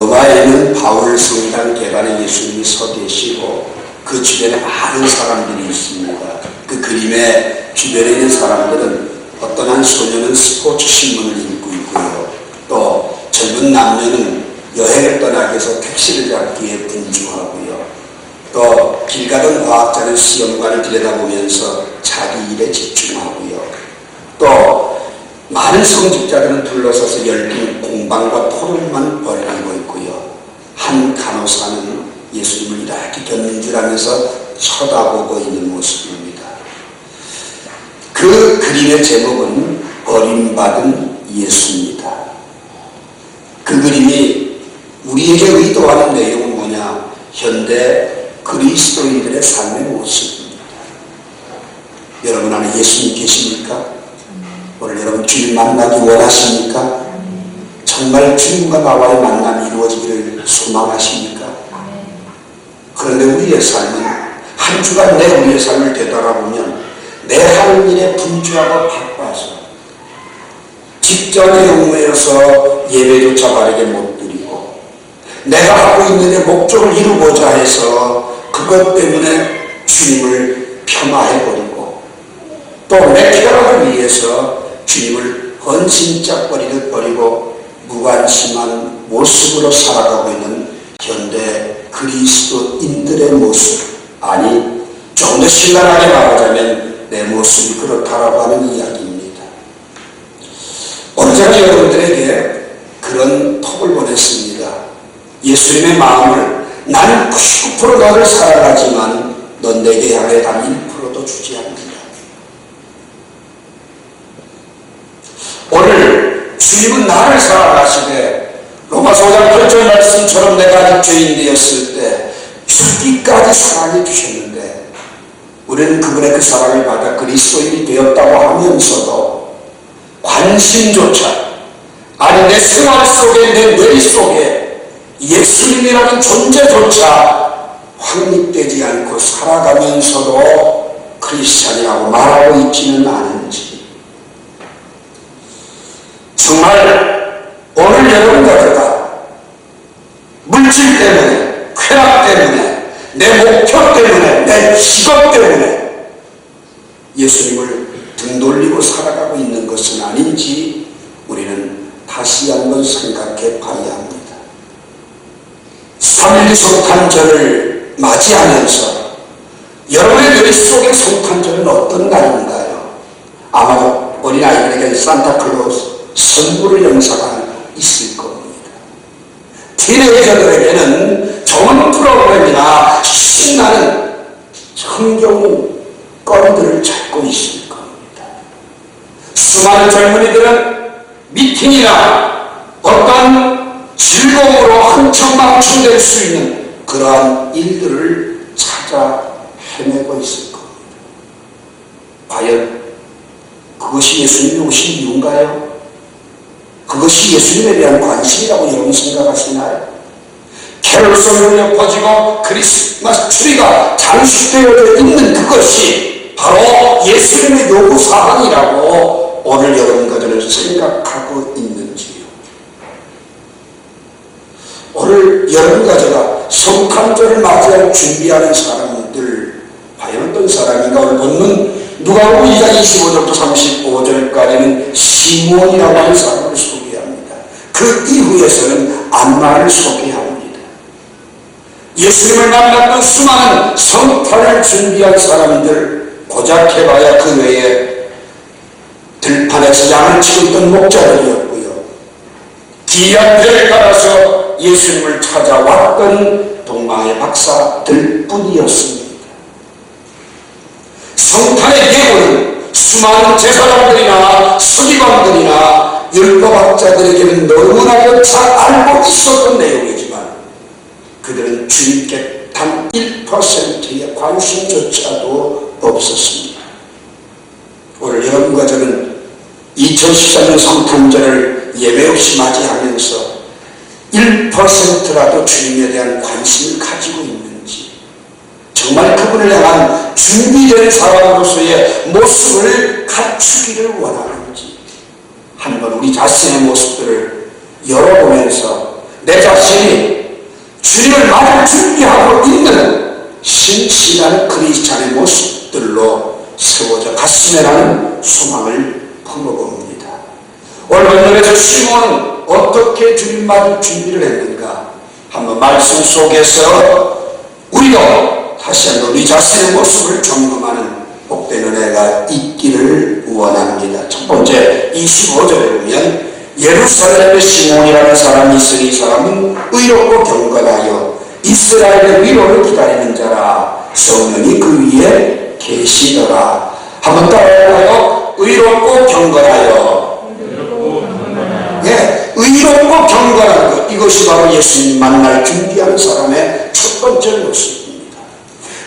로마에는 바울 성당 개관에 예수님이 서 계시고 그 주변에 많은 사람들이 있습니다. 그 그림의 주변에 있는 사람들은 어떤 한 소녀는 스포츠 신문을 읽고 있고요. 또 젊은 남녀는 여행을 떠나기 위해서 택시를 잡기 위해 분주하고요. 또 길 가던 과학자는 시험관을 들여다보면서 자기 일에 집중하고요. 또 많은 성직자들은 둘러서서 열띤 공방과 토론만 벌이고 있고요. 한 간호사는 예수님을 이렇게 견줄하면서 쳐다보고 있는 모습입니다. 그 그림의 제목은 버림받은 예수입니다. 그 그림이 우리에게 의도하는 내용은 뭐냐? 현대 그리스도인들의 삶의 모습입니다. 여러분 안에 예수님 계십니까? 오늘 여러분 주님 만나기 원하십니까? 정말 주님과 나와의 만남이 이루어지기를 소망하십니까? 그런데 우리의 삶은 한 주간 내 우리의 삶을 되돌아보면 내 하는 일에 분주하고 바빠서 직장의 업무에서 예배조차 바르게 못 드리고 내가 하고 있는 데 목적을 이루고자 해서 그것 때문에 주님을 폄하해버리고 또 내 쾌락을 위해서 주님을 헌신짝거리듯 버리고 무관심한 모습으로 살아가고 있는 현대 그리스도인들의 모습, 아니 좀 더 신랄하게 말하자면 내 모습이 그렇다라고 하는 이야기입니다. 오늘 제가 여러분들에게 그런 톡을 보냈습니다. 예수님의 마음을 나는 99% 너를 사랑하지만 넌 내게 향해 단 1%도 주지 않는다. 오늘 주님은 나를 사랑하시되 로마서 5장 8절 말씀처럼 내가 아직 죄인 되었을 때 죽기까지 사랑해 주셨는데 우리는 그분의 그 사랑을 받아 그리스도인이 되었다고 하면서도 관심조차, 아니 내 생활 속에 내 뇌 속에 예수님이라는 존재조차 확립되지 않고 살아가면서도 크리스찬이라고 말하고 있지는 않은지, 정말 오늘 여러분과 제가 물질 때문에, 쾌락 때문에, 내 목표 때문에, 내 직업 때문에 예수님을 등 돌리고 살아가고 있는 것은 아닌지 우리는 다시 한번 생각해 봐야 합니다. 3.1 성탄절을 맞이하면서 여러분의 머릿속의 성탄절은 어떤 날인가요? 아마도 어린아이들에게 산타클로스 선물을 영상이 있을 겁니다. 티네이저들에게는 좋은 프로그램이나 신나는 성경권들을 찾고 있을 겁니다. 수많은 젊은이들은 미팅이나 어떤 즐거움으로 흥청망청될 수 있는 그러한 일들을 찾아 헤매고 있을 겁니다. 과연 그것이 예수님이 오신 이유인가요? 그것이 예수님에 대한 관심이라고 여러분 생각하시나요? 캐롤송이 울려 퍼지고 크리스마스 트리가 장식되어져 있는 그것이 바로 예수님의 요구사항이라고 오늘 여러분과 저는 생각하고 있는지요? 오늘 여러분과 제가 성탄절을 맞이할 준비하는 사람들 과연 어떤 사람인가? 오늘 본문 누가복음 2장 25절부터 35절까지는 시몬이라고 하는 사람을 소개합니다. 그 이후에서는 안나를 소개합니다. 예수님을 만났던 수많은 성탄을 준비한 사람들, 고작 해봐야 그 외에 들판에서 양을 치고 있던 목자들이었고요. 귀한 배를 깔아서 예수님을 찾아왔던 동방의 박사들 뿐이었습니다. 성탄의 예고는 수많은 제사장들이나 서기관들이나 율법학자들에게는 너무나도 잘 알고 있었던 내용이지만 그들은 주님께 단 1%의 관심조차도 없었습니다. 오늘 여러분과 저는 2014년 성탄절을 예배 없이 맞이하면서 1%라도 주님에 대한 관심을 가지고 있는지, 정말 그분을 향한 준비된 사람으로서의 모습을 갖추기를 원하는지 한번 우리 자신의 모습들을 열어보면서 내 자신이 주님을 맞을 준비하고 있는 신실한 크리스찬의 모습들로 세워져 갔으면 하는 소망을 품어봅니다. 오늘 본문에서 시몬은 어떻게 주님 맞을 준비를 했는가? 한번 말씀 속에서 우리도 다시 한번 우리 자신의 모습을 점검하는 복된 은혜가 있기를 원합니다. 첫 번째 25절에 보면 예루살렘에 시몬이라는 사람이 있으니 이 사람은 의롭고 경건하여 이스라엘의 위로를 기다리는 자라. 성령이 그 위에 계시더라. 한번 따라해봐요. 의롭고 경건하여. 예, 의롭고 경건한 것, 이것이 바로 예수님 만날 준비하는 사람의 첫 번째 모습입니다.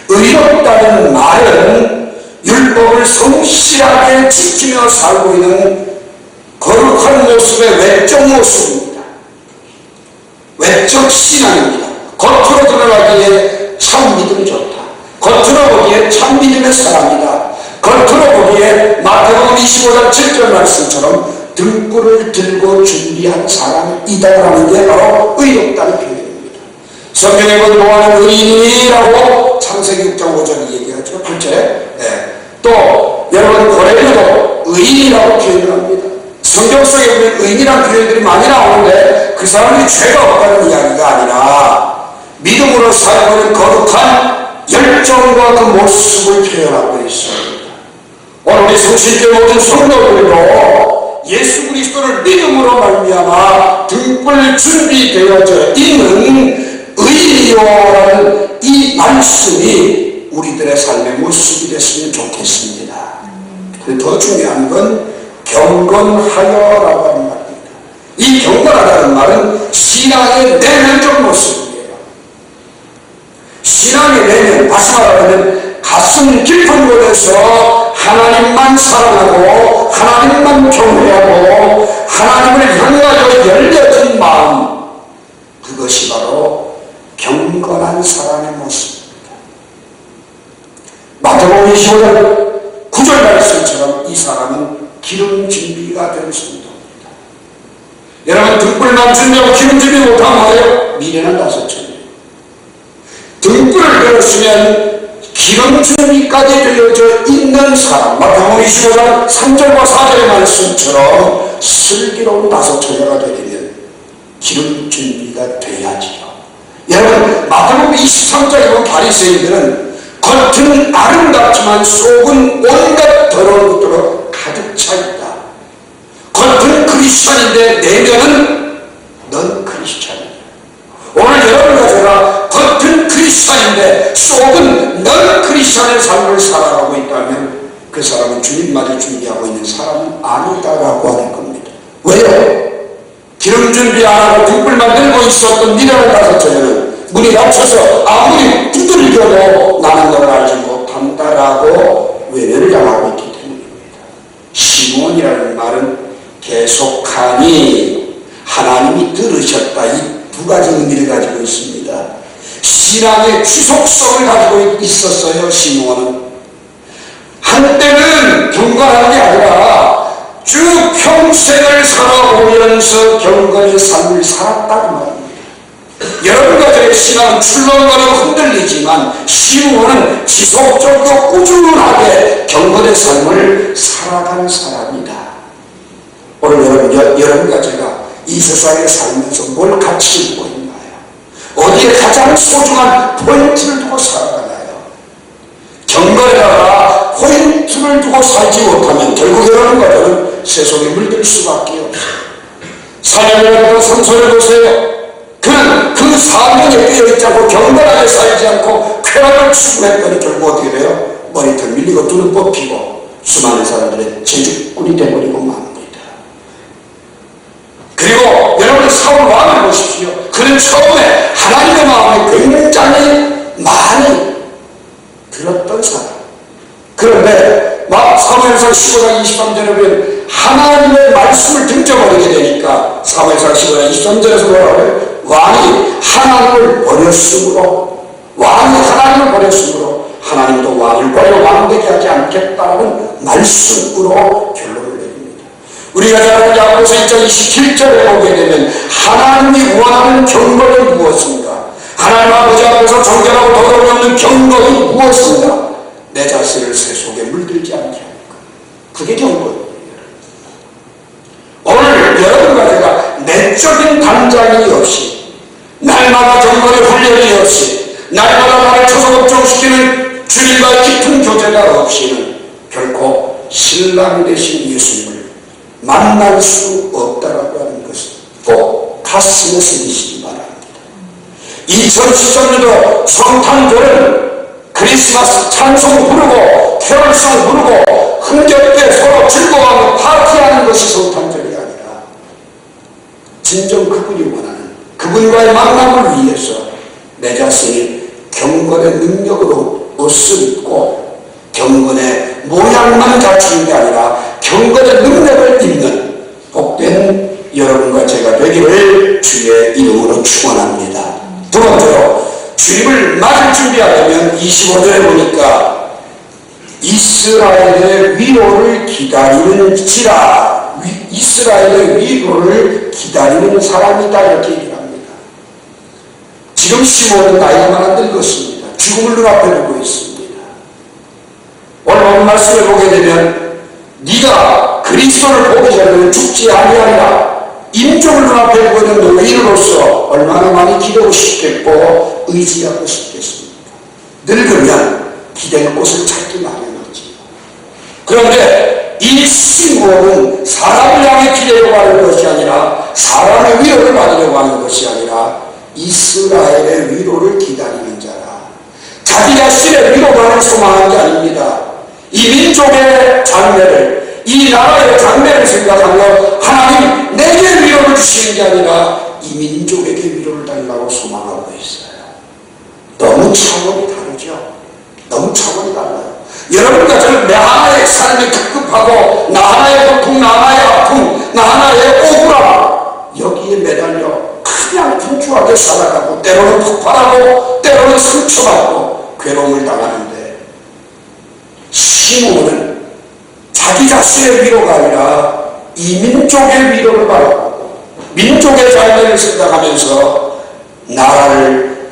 의롭다는 말은 율법을 성실하게 지키며 살고 있는 거룩한 모습의 외적 모습입니다. 외적 신앙입니다. 겉으로 드러나기에 참 믿음이 좋다. 겉으로 보기에 참 믿음의 사람이다. 겉으로 보기에 마태복음 25장 7절 말씀처럼 등불을 들고 준비한 사람이다라는 게 바로 의롭다는 표현입니다. 성경에 보면 노아는 의인이라고 창세기 6장 5절에 얘기하죠. 첫째, 또 여러분 고레도도 의인이라고 표현을 합니다. 성경 속에 보면 의인이라는 표현들이 많이 나오는데 그 사람이 죄가 없다는 이야기가 아니라 믿음으로 살고 있는 거룩한 열정과 그 모습을 표현하고 있습니다. 오늘 우리 성신교회 모든 성도들도 예수 그리스도를 믿음으로 말미암아 등불 준비되어져 있는 의인이요라는 이 말씀이 우리들의 삶의 모습이 됐으면 좋겠습니다. 더 중요한 건 경건하여라고 하는 말입니다. 이 경건하다는 말은 신앙의 내면적 모습이에요. 신앙의 내면, 다시 말하면 가슴 깊은 곳에서 하나님만 사랑하고 하나님만 경외하고 하나님을 향하여 열려진 마음, 그것이 바로 경건한 사람의 모습입니다. 마태복음 25장 9절 말씀처럼 이 사람은 기름 준비가 된 성도입니다. 여러분 등불만 준비하고 기름 준비 못하면 뭐예요? 미래는 다섯천이에요. 등불을 들었으면 기름 준비까지 되어져 있는 사람, 마태복음 25장 3절과 4절의 말씀처럼 슬기로운 다섯처녀가 되려면 기름 준비가 돼야지요. 여러분 마태복음 23장에 보면 바리새인들은 겉은 아름답지만 속은 온갖 더러운 것들로 가득 차 있다. 겉은 크리스찬인데 내면은 넌 크리스찬이야. 오늘 여러분과 제가 겉은 크리스찬인데 속은 넌 크리스찬의 삶을 살아가고 있다면 그 사람은 주님 맞을 준비하고 있는 사람은 아니다라고 하는 겁니다. 왜요? 기름 준비 안 하고 등불만 들고 있었던 미련한 다섯째는 문이 닫혀서 아무리 두들겨도 나는 널 알지 못한다라고 외면을 당하고 있기 때문입니다. 시몬이라는 말은 계속하니 하나님이 들으셨다, 이 두 가지 의미를 가지고 있습니다. 신앙의 지속성을 가지고 있었어요. 시몬은 한때는 경건한 게 아니라 쭉 평생을 살아오면서 경건의 삶을 살았다는 말입니다. 여러분과 저의 신앙은 출렁거리고 흔들리지만 시몬은 지속적으로 꾸준하게 경건의 삶을 살아가는 사람이다. 오늘 여러분과 제가 이 세상에 살면서 뭘 가치 두고 있나요? 어디에 가장 소중한 포인트를 두고 살아가나요? 경건에다가 포인트를 두고 살지 못하면 결국 여러분과 저는 세속에 물들 수밖에 없어요. 사냥이라는 성소를 보세요. 그는 그 사명에 뛰어있지 않고 경건하게 살지 않고 쾌락을 추구했더니 결국 어떻게 돼요? 머리털 밀리고 눈은 뽑히고 수많은 사람들의 제주꾼이 되어버리고 맙니다. 그리고 여러분 사울 왕을 보십시오. 그는 처음에 하나님의 마음이 굉장히 많이 들었던 사람. 그런데 사무엘상 15장 23절에 보면 하나님의 말씀을 등져버리게 되니까 사무엘상 15장 23절에서 뭐라고 해요? 왕이 하나님을 버렸으므로 하나님도 왕을 버려 왕되게 하지 않겠다는 말씀으로 결론을 내립니다. 우리가 잘 아는 야고보서 1장 27절에 보게 되면 하나님이 원하는 경건은 무엇인가? 하나님 아버지 앞에서 정결하고 더러움이 없는 경건이 무엇인가? 내 자신을 새 속에 물들지 않게 하는 것. 그게 경건이에요. 오늘 여러분과 제가 내적인 단장이 없이, 날마다 경건의 훈련이 없이, 날마다 나를 초소급종시키는 주님과 깊은 교제가 없이는 결코 신랑 되신 예수님을 만날 수 없다라고 하는 것을 꼭 가슴에 새기시기 바랍니다. 2013년도 성탄절은 크리스마스 찬송 부르고 캐롤송 부르고 흥겹게 서로 즐거워하고 파티하는 것이 성탄절이 아니라 진정 그분이 원하는 그분과의 만남을 위해서 내 자신이 경건의 능력으로 옷을 입고 경건의 모양만 갖추는 게 아니라 경건의 능력을 입는 복된 여러분과 제가 되기를 주의 이름으로 축원합니다. 두 번째로 주님을 맞을 준비하려면 25절에 보니까 이스라엘의 위로를 기다리는지라, 이스라엘의 위로를 기다리는 사람이다 이렇게 얘기를 합니다. 지금 시몬은 나이가 많아 늙었습니다. 죽음을 눈앞에 두고 있습니다. 오늘 오늘 말씀을 보게 되면 네가 그리스도를 보기 전에는 죽지 아니하리라. 임종을 눈앞에 두고 있는 노인으로서 얼마나 많이 기도하고 싶겠고 의지하고 싶겠습니까? 늙으면 기댈 곳을 찾기 마련이지. 그런데 이 시몬은 사람을 향해 기대려고 하는 것이 아니라 사람의 위로를 받으려고 하는 것이 아니라 이스라엘의 위로를 기다리는 자라. 자기 자신의 위로만을 소망한 게 아닙니다. 이 민족의 장래를, 이 나라의 장래를 생각하며 하나님 내게 위로를 주시는 게 아니라 이 민족에게 위로를 달라고 소망하고 있어요. 너무 차원이 다르죠. 너무 차원이 달라요. 여러분과 저는 내 하나의 삶이 급급하고 나 하나의 고통, 나 하나의 아픔, 나 하나의 억울함 여기에 매달려 그냥 분주하게 살아가고 때로는 폭발하고 때로는 상처받고 괴로움을 당하는데 시몬은 자기 자신의 위로가 아니라 이 민족의 위로를 바라보고 민족의 장래를 생각하면서 나라를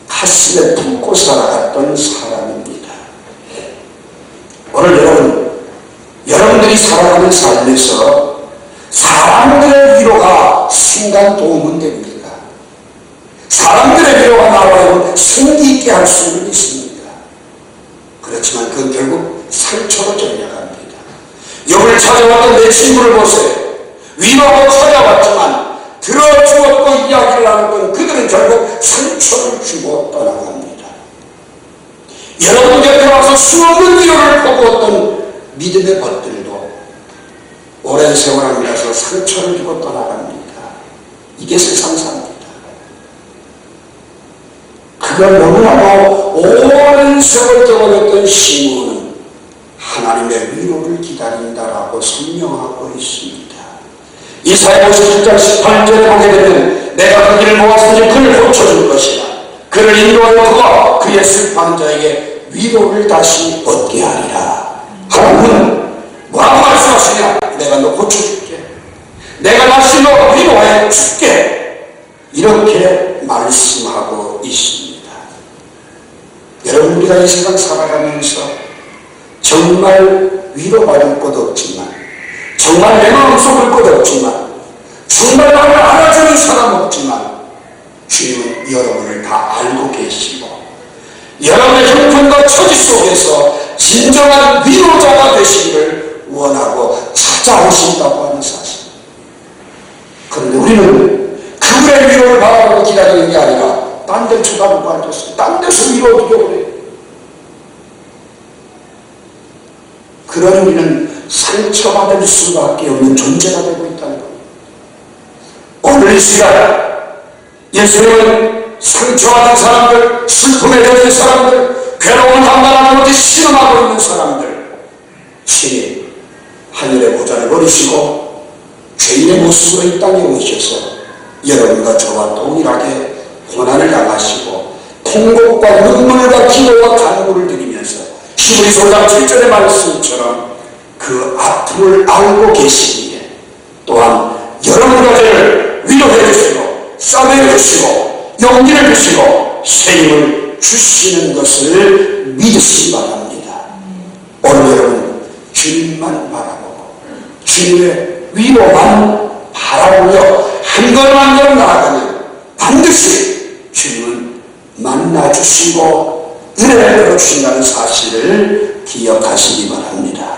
가슴에 품고 살아갔던 사람입니다. 오늘 여러분들이 살아가는 삶에서 사람들의 위로가 순간 도움은 됩니다. 사람들의 위로가 나와요 생기 있게 할 수는 있습니다. 그렇지만 그건 결국 상처로 전락합니다. 욥을 찾아왔던 내 친구를 보세요. 위로하고 찾아왔지만 들어주었고 이야기를 나누던 그들은 결국 상처를 주고 떠나갑니다. 여러분 곁에 와서 수없는 위로를 퍼부었던 믿음의 벗들도 오랜 세월 하면서 상처를 주고 떠나갑니다. 이게 세상사입니다. 그걸 너무나도 오랜 세월 경험했던 시몬은 하나님의 위로를 기다린다라고 설명하고 있습니다. 이사야 57장 18절에 보게 되면 내가 그 길을 모았으니 그를 고쳐줄 것이라. 그를 인도하여 그가 그의 슬퍼하는 자에게 위로를 다시 얻게 하리라. 하나님은 뭐라고 말씀하시냐? 내가 너 고쳐줄게. 내가 다시 너 위로해 줄게. 이렇게 말씀하고 있습니다. 여러분, 우리가 이 세상 살아가면서 정말 위로받을 것 없지만, 정말 내 마음 속을 것 없지만, 정말 나를 알아주는 사람 없지만 주님은 여러분을 다 알고 계시고 여러분의 형편과 처지 속에서 진정한 위로자가 되시기를 원하고 찾아오신다고 하는 사실. 그런데 우리는 그분의 위로를 바라보고 기다리는 게 아니라 딴 데 쳐다보고 앉았어요. 딴 데서 위로 얻으려고 해요. 그런 우리는 상처받을 수밖에 없는 존재가 되고 있다는 겁니다. 오늘 이 시간 예수님은 상처받은 사람들, 슬픔에 젖은 사람들, 괴로운 한가람 못해 신음하고 있는 사람들 친히 하늘의 보좌를 버리시고 죄인의 모습으로 이 땅에 오셔서 여러분과 저와 동일하게 고난을 당하시고 통곡과 눈물과 기도와 간구를 드리면서 히브리서 5장 7절의 말씀처럼 그 아픔을 알고 계시기에 또한 여러분 가정을 위로해 주시고 싸매어 주시고 용기를 주시고 새 힘을 주시는 것을 믿으시기 바랍니다. 오늘 여러분 주님만 바라보고 주님의 위로만 바라보며 한 걸음 한 걸음 나아가면 반드시 주님은 만나주시고 은혜를 베어주신다는 사실을 기억하시기 바랍니다.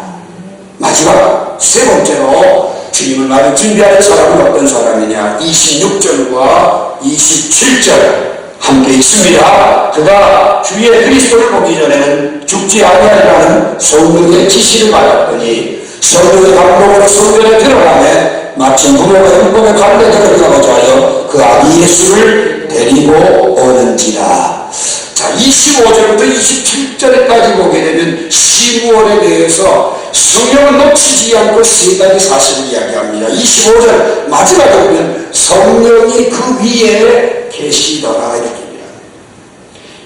마지막 세 번째로 주님을 많이 준비하는 사람은 어떤 사람이냐? 26절과 27절 함께 있습니다. 그가 주의 그리스도를 보기 전에는 죽지 아니하리라는 성령의 지시를 받았더니 성령의 감동으로 성전에 들어가매 마침 부모가 율법의 관례대로 들어가자 하여 그 아기 예수를 데리고 오는지라. 자, 25절부터 27절까지 보게 되면 시므온에 대해서 성령을 놓치지 않고 세 가지 사실을 이야기합니다. 25절 마지막에 보면 성령이 그 위에 계시더라 이렇게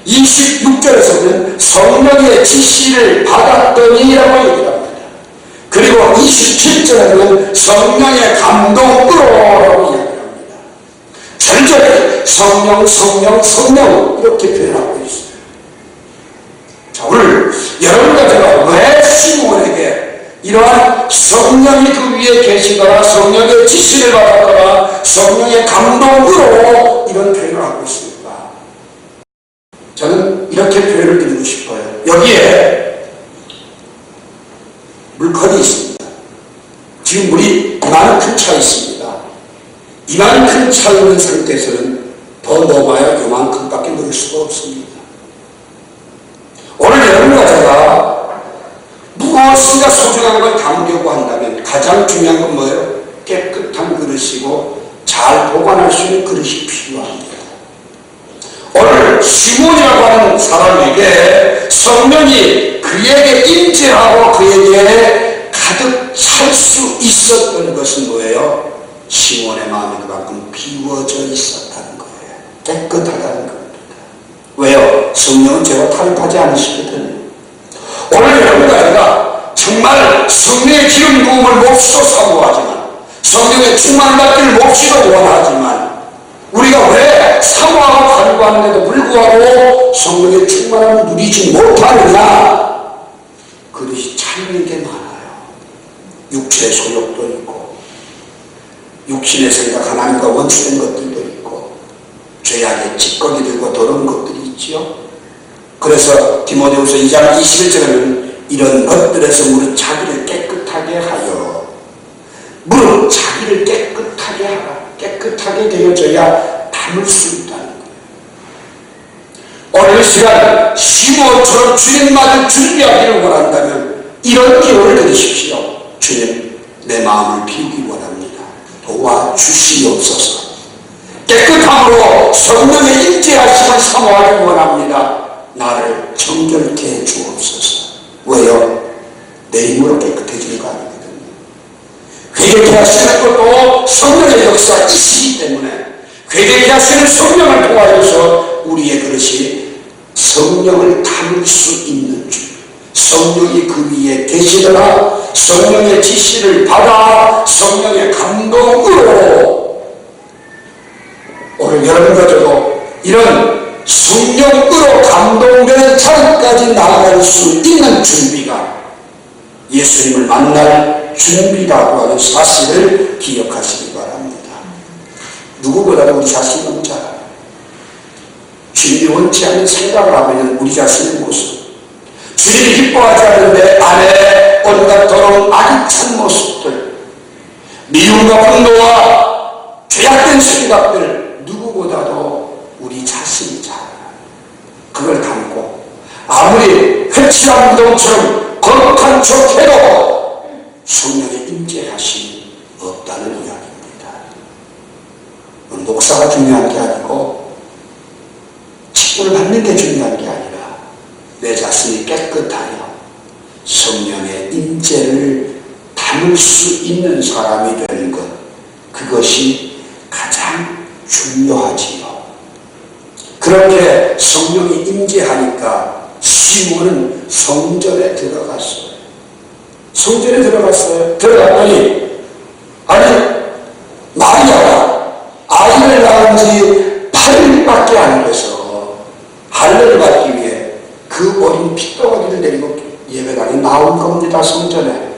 26절에서는 성령의 지시를 받았더니라고 얘기합니다. 그리고 27절에는 성령의 감동으로 이야기합니다. 절절히 성령, 성령, 성령 이렇게 표현하고 있어요. 자, 오늘 여러분과 제가 왜 시므온에게 이러한 성령이 그 위에 계시더라, 성령의 지시를 받았더라, 성령의 감동으로 이런 표현을 하고 있습니다. 저는 이렇게 표현을 드리고 싶어요. 여기에 물건이 있습니다. 지금 물이 이만큼 차 있습니다. 이만큼 차 있는 상태에서는 더 넣어봐야 요만큼밖에 넣을 수가 없습니다. 오늘 여러분과 제가 무엇인가 소중한 걸 담으려고 한다면 가장 중요한 건 뭐예요? 깨끗한 그릇이고 잘 보관할 수 있는 그릇이 필요합니다. 오늘 시몬이라고 하는 사람에게 성령이 그에게 임재하고 그에게 가득 찰 수 있었던 것은 뭐예요? 시몬의 마음이 그만큼 비워져 있었다는 거예요. 깨끗하다는 겁니다. 왜요? 성령은 죄와 타협하지 않으시거든요. 오늘 여러분과 제가 정말 성령의 기름 부음을 몹시도 사모하지만 성령의 충만을 받기를 몹시도 원하지만 우리가 왜 사모하고 간구하는데도 불구하고 성령의 충만함을 누리지 못하느냐? 그릇이 차있는 게 많아요. 육체의 소욕도 있고 육신의 생각 하나님과 원수된 것들도 있고 죄악의 찌꺼기 들고 더러운 것들이 있지요. 그래서 디모데후서 2장 21절에는 이런 것들에서 무릇 자기를 깨끗하게 하여 무릇 자기를 깨끗하게 하라. 깨끗하게 되어져야 담을 수 있다는 거예요. 오늘 시간 시므온처럼 주님만을 준비하기를 원한다면 이런 기도를 드리십시오. 주님, 내 마음을 비우기 원합니다. 도와주시옵소서. 깨끗함으로 성령의 임재하심을 사모하기 원합니다. 나를 정결케 해 주옵소서. 왜요? 내 힘으로 깨끗해지는 거 아니거든요. 회개케 하시는 것도 성령의 역사이시기 때문에 회개케 하시는 성령을 통하여서 우리의 그릇이 성령을 담을 수 있는 줄, 성령이 그 위에 계시더라, 성령의 지시를 받아 성령의 감동으로 오늘 여러분과 저도 이런 성령으로 감동되는 차원까지 나아갈 수 있는 준비가 예수님을 만날 준비라고 하는 사실을 기억하시기 바랍니다. 누구보다도 우리 자신이 너무 잘 알아요. 주님이 원치 않는 생각을 하면 우리 자신의 모습, 주님이 기뻐하지 않는 내 안에 온갖 더러운 악이 찬 모습들, 미움과 분노와 죄악된 생각들 누구보다도 우리 자신이 잘 알아요. 그걸 담고 아무리 회칠한 무덤처럼 거룩한 척해도 성령의 임재하심이 없다는 이야기입니다. 목사가 중요한 게 아니고 직분을 받는 게 중요한 게 아니라 내 자신이 깨끗하여 성령의 임재를 담을 수 있는 사람이 되는 것, 그것이 가장 중요하지요. 그렇게 성령이 임재하니까 시몬은 성전에 들어갔어요. 성전에 들어갔어요. 들어갔더니 아니, 마리아가 아이를 낳은 지 8일밖에 안 돼서 할례를 받기 위해 그 어린 핏덩어리를 내리고 예배당에 나온 겁니다. 성전에.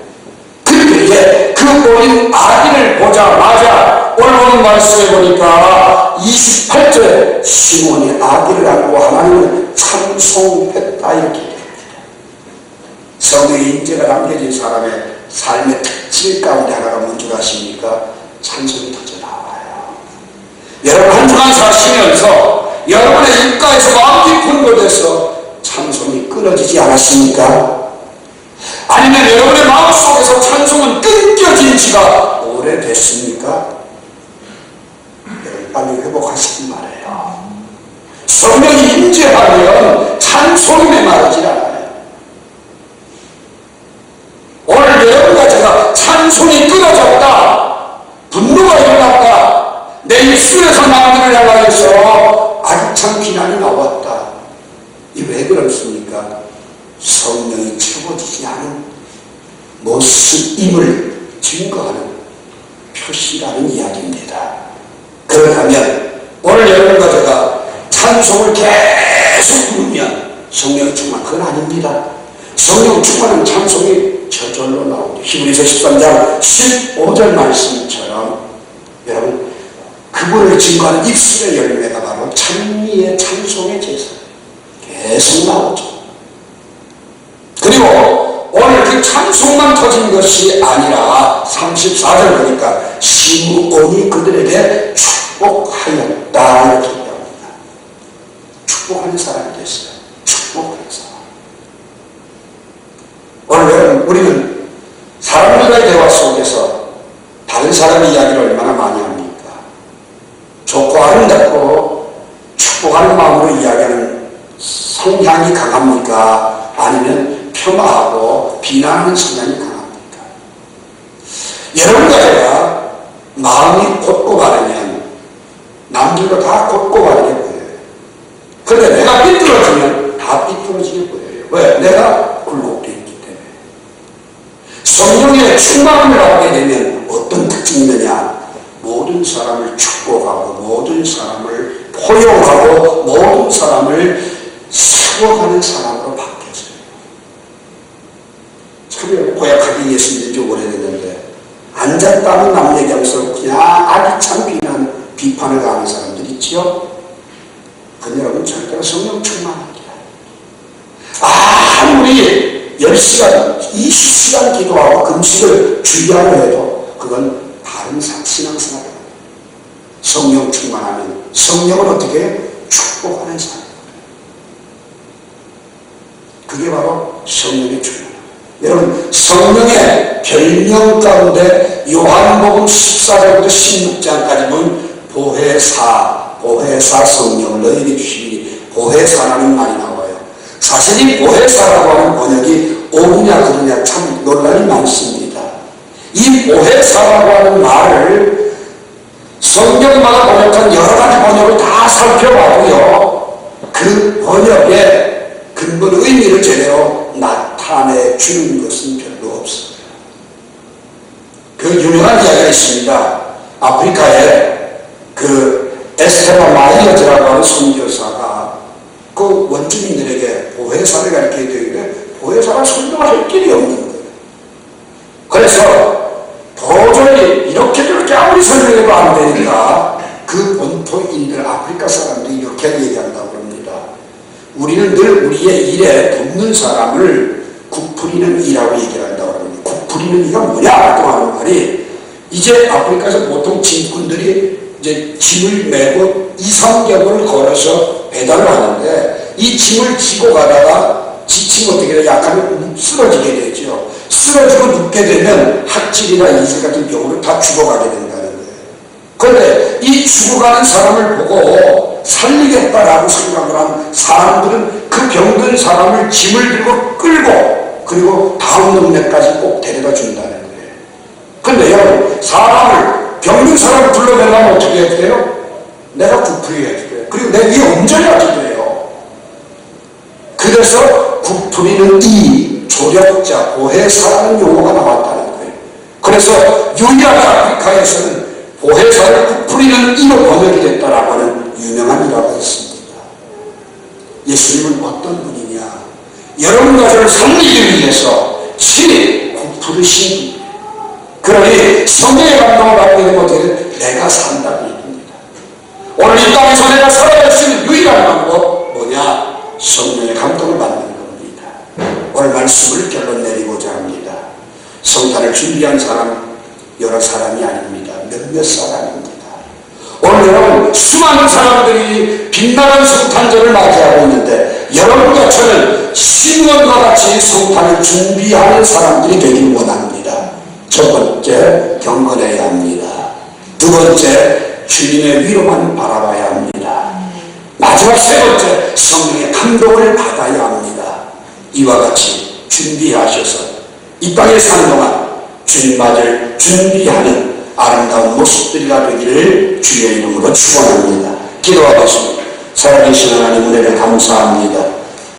그런데 이제 그 어린 아기를 보자마자 오늘 말씀해 보니까 28절에 시몬이 아기를 안고 하나님을 찬송했다 이렇게 됩니다. 성령의 인재가 남겨진 사람의 삶의 특질 가운데 하나가 뭔지 아십니까? 찬송이 터져나와요. 여러분 한 주간 사시면서 여러분의 입가에서 마음 깊은 곳에서 찬송이 끊어지지 않았습니까? 아니면 여러분의 마음속에서 찬송은 끊겨진 지가 오래됐습니까? 여러분 빨리 회복하시기 바라요. 성령이 임재하면 찬송이 메마르지 않아요. 오늘 여러분과 제가 찬송이 끊어졌다, 분노가 일어났다, 내 입술에서 남들을 향하여서 아기찬 비난이 나왔다. 이 왜 그렇습니까? 성령이 채워지지 않은 모습임을 증거하는 표시라는 이야기입니다. 그렇다면 오늘 여러분과 제가 찬송을 계속 부르면 성령 충만, 그건 아닙니다. 성령 충만한 찬송이 저절로 나오죠. 히브리서 13장 15절 말씀처럼 여러분 그분을 증거하는 입술의 열매가 바로 찬미의 찬송의 제사 계속 나오죠. 그리고 오늘 그 찬송만 터진 것이 아니라 34절 보니까 시므온이 그들에게 축복하였다 이렇게 얘기합니다. 축복하는 사람이 됐어요. 축복하는 사람. 오늘 우리는 사람들과의 대화 속에서 다른 사람의 이야기를 얼마나 많이 합니까? 좋고 아름답고 축복하는 마음으로 이야기하는 성향이 강합니까? 아니면 폄하하고 비난하는 성향이 강합니까? 여러분과 제가 마음이 곧고 바르면 남들도 다 곧고 바르게 보여요. 그런데 내가 삐뚤어지면 다 삐뚤어지게 보여요. 왜? 내가 굴곡되어 있기 때문에. 성령의 충만함을 얻게 되면 어떤 특징이 있느냐? 모든 사람을 축복하고 모든 사람을 포용하고 모든 사람을 세워가는 사람으로 바뀌어져요. 참 고약하게 예수 믿은 지 오래됐는데 앉았다는 남 얘기하면서 그냥 아기찬 비판을 가하는 사람들 있죠. 근데 여러분 절대로 성령 충만하게 아무리 10시간 20시간 기도하고 금식을 주의하려 해도 그건 다른 신앙생활이에요. 성령 충만하면 성령을 어떻게 해요? 축복하는 사람. 그게 바로 성령의 충만. 여러분 성령의 별명 가운데 요한복음 14절부터 16장까지 보면 보혜사 성령을 너희에게 주시니 보혜사라는 말이 나와요. 사실 이 보혜사라고 하는 번역이 옳으냐 그르냐 참 논란이 많습니다. 이 보혜사라고 하는 말을 성경마다 번역한 여러 가지 번역을 다 살펴봐도요, 그 번역의 근본 의미를 제대로 나타내 주는 것은 별로 없어요. 그 유명한 이야기가 있습니다. 아프리카에 그 에스테바 마이어즈라고 하는 선교사가 그 원주민들에게 보혜사를 가르치게 되는데 보혜사가 설명할 길이 없는 거예요. 그래서 도저히 이렇게 아무리 설명해도 안 되니까 그 본토인들 아프리카 사람들이 이렇게 얘기한다고 합니다. 우리는 늘 우리의 일에 돕는 사람을 국부리는 이라고 얘기를 한다고 합니다. 국부리는 이가 뭐냐고 하는 말이, 이제 아프리카에서 보통 짐꾼들이 이제 짐을 메고 2~3겹을 걸어서 배달을 하는데, 이 짐을 지고 가다가 지치면 어떻게 돼요? 약간 쓰러지게 되죠. 쓰러지고 눕게 되면 학질이나 이슬 같은 병으로 다 죽어가게 된다는 거예요. 그런데 이 죽어가는 사람을 보고 살리겠다라고 생각을 한 사람들은 그 병든 사람을 짐을 들고 끌고 그리고 다음 동네까지 꼭 데려다 준다는 거예요. 그런데 여러분, 병든 사람을 불러내려면 어떻게 해야 돼요? 내가 구풀이 해야 돼요. 그리고 내 위에 얹어야지 돼요. 그래서 구풀이는 이 조력자, 보혜사라는 용어가 나왔다는 거예요. 그래서 유일하게 아프리카에서는 보혜사를 부풀리는 이로 번역이 됐다라고 하는 유명한 일화가 있습니다. 예수님은 어떤 분이냐? 여러분과 저를 살리기 위해서 신이 부풀으신 분이에요. 그러니 성령의 감동을 받고 있는 것은 내가 산다는 얘기입니다. 오늘 이 땅에서 내가 살아갈 수 있는 유일한 방법 뭐냐? 성령의 감동을 받는 겁니다. 오늘 말씀을 결론 내리고자 합니다. 성탄을 준비한 사람 여러 사람이 아닙니다. 몇몇 사람입니다. 오늘 여러분 수많은 사람들이 빛나는 성탄절을 맞이하고 있는데 여러분과 저는 시므온과 같이 성탄을 준비하는 사람들이 되길 원합니다. 첫 번째, 경건해야 합니다. 두 번째, 주님의 위로만 바라봐야 합니다. 마지막 세 번째, 성령의 감동을 받아야 합니다. 이와 같이 준비하셔서 이 땅에 사는 동안 주님 맞을 준비하는 아름다운 모습들이가 되기를 주의 이름으로 축원합니다. 기도하겠습니다. 살아계신 하나님 은혜를 감사합니다.